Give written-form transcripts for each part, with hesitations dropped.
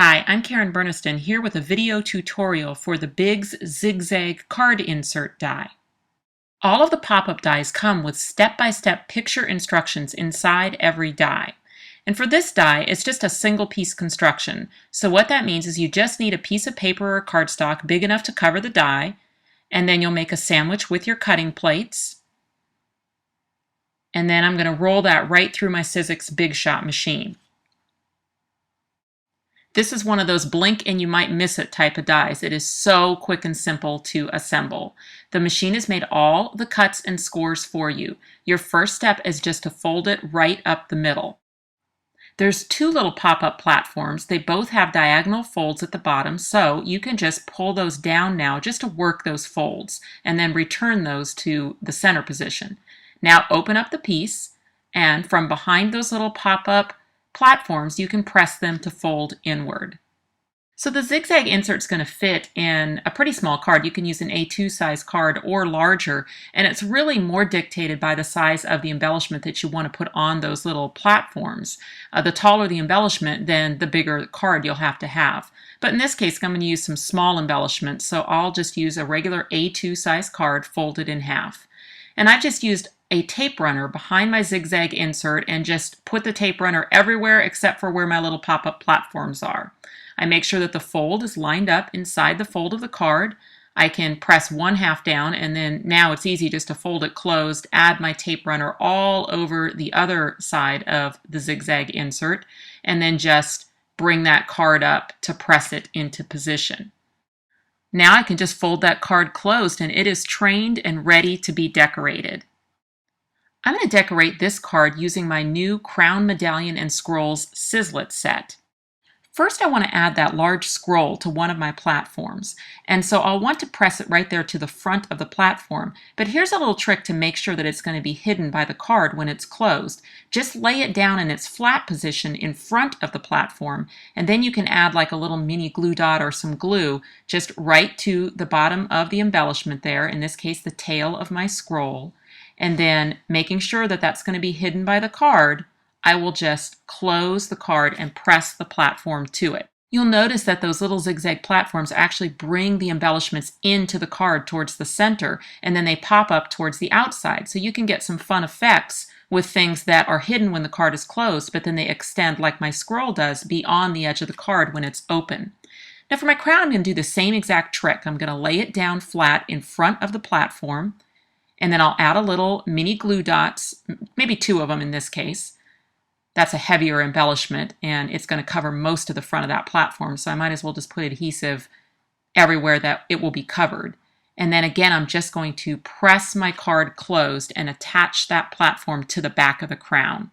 Hi, I'm Burniston here with a video tutorial for the Bigz Zig Zag card insert die. All of the pop-up dies come with step-by-step picture instructions inside every die. And for this die, it's just a single piece construction. So what that means is you just need a piece of paper or cardstock big enough to cover the die, and then you'll make a sandwich with your cutting plates. And then I'm going to roll that right through my Sizzix Big Shot machine. This is one of those blink and you might miss it type of dies. It is so quick and simple to assemble. The machine has made all the cuts and scores for you. Your first step is just to fold it right up the middle. There's two little pop-up platforms. They both have diagonal folds at the bottom, so you can just pull those down now just to work those folds and then return those to the center position. Now open up the piece, and from behind those little pop-up platforms, you can press them to fold inward. So the Zig Zag insert is going to fit in a pretty small card. You can use an A2 size card or larger, and it's really more dictated by the size of the embellishment that you want to put on those little platforms. The taller the embellishment, then the bigger card you'll have to have. But in this case, I'm going to use some small embellishments, so I'll just use a regular A2 size card folded in half. And I've just used a tape runner behind my Zig Zag insert and just put the tape runner everywhere except for where my little pop-up platforms are. I make sure that the fold is lined up inside the fold of the card. I can press one half down, and then now it's easy just to fold it closed, add my tape runner all over the other side of the Zig Zag insert, and then just bring that card up to press it into position. Now I can just fold that card closed and it is trained and ready to be decorated. I'm going to decorate this card using my new Crown, Medallion, and Scrolls Sizzlit set. First, I want to add that large scroll to one of my platforms, and so I'll want to press it right there to the front of the platform. But here's a little trick to make sure that it's going to be hidden by the card when it's closed. Just lay it down in its flat position in front of the platform, and then you can add like a little mini glue dot or some glue just right to the bottom of the embellishment there, in this case the tail of my scroll. And then making sure that that's going to be hidden by the card, I will just close the card and press the platform to it. You'll notice that those little zigzag platforms actually bring the embellishments into the card towards the center, and then they pop up towards the outside. So you can get some fun effects with things that are hidden when the card is closed, but then they extend, like my scroll does, beyond the edge of the card when it's open. Now for my crown, I'm going to do the same exact trick. I'm going to lay it down flat in front of the platform, and then I'll add a little mini glue dots, maybe two of them in this case. That's a heavier embellishment, and it's going to cover most of the front of that platform, so I might as well just put adhesive everywhere that it will be covered. And then again, I'm just going to press my card closed and attach that platform to the back of the crown.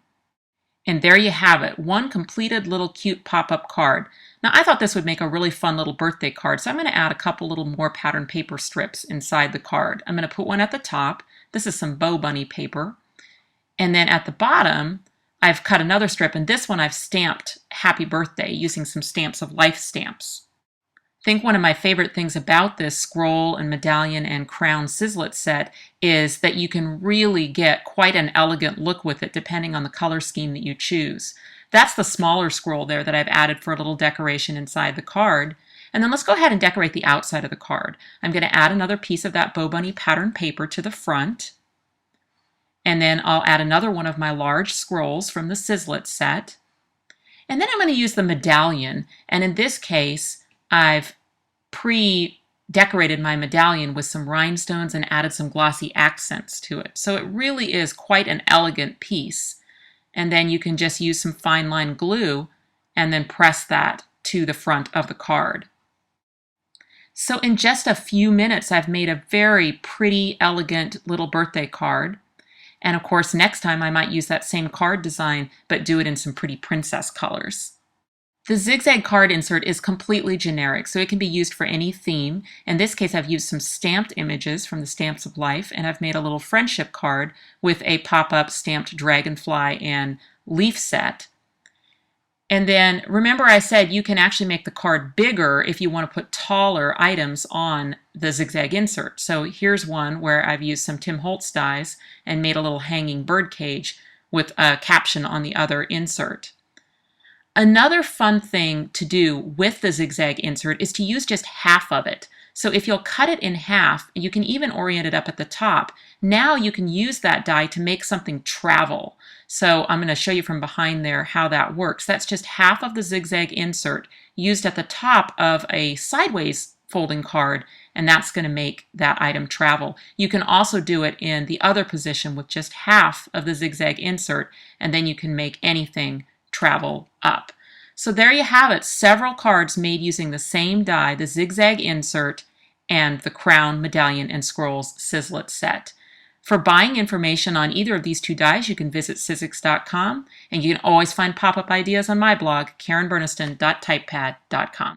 And there you have it, one completed little cute pop-up card. Now I thought this would make a really fun little birthday card, so I'm going to add a couple little more pattern paper strips inside the card. I'm going to put one at the top. This is some Bow Bunny paper. And then at the bottom, I've cut another strip, and this one I've stamped Happy Birthday using some Stamps of Life stamps. I think one of my favorite things about this Scroll and Medallion and Crown Sizzlit set is that you can really get quite an elegant look with it depending on the color scheme that you choose. That's the smaller scroll there that I've added for a little decoration inside the card. And then let's go ahead and decorate the outside of the card. I'm going to add another piece of that Bow Bunny pattern paper to the front. And then I'll add another one of my large scrolls from the Sizzlit set. And then I'm going to use the Medallion. And in this case, I've pre-decorated my medallion with some rhinestones and added some glossy accents to it. So it really is quite an elegant piece. And then you can just use some fine line glue and then press that to the front of the card. So in just a few minutes, I've made a very pretty, elegant little birthday card. And of course, next time I might use that same card design, but do it in some pretty princess colors. The Zig Zag card insert is completely generic, so it can be used for any theme. In this case, I've used some stamped images from the Stamps of Life, and I've made a little friendship card with a pop-up stamped dragonfly and leaf set. And then remember I said you can actually make the card bigger if you want to put taller items on the Zig Zag insert. So here's one where I've used some Tim Holtz dies and made a little hanging bird cage with a caption on the other insert. Another fun thing to do with the zigzag insert is to use just half of it. So if you'll cut it in half, you can even orient it up at the top. Now you can use that die to make something travel. So I'm going to show you from behind there how that works. That's just half of the zigzag insert used at the top of a sideways folding card, and that's going to make that item travel. You can also do it in the other position with just half of the zigzag insert, and then you can make anything travel up. So there you have it, several cards made using the same die, the zigzag insert and the crown, medallion, and scrolls Sizzlit set. For buying information on either of these two dies, you can visit Sizzix.com, and you can always find pop-up ideas on my blog, KarenBurniston.typepad.com.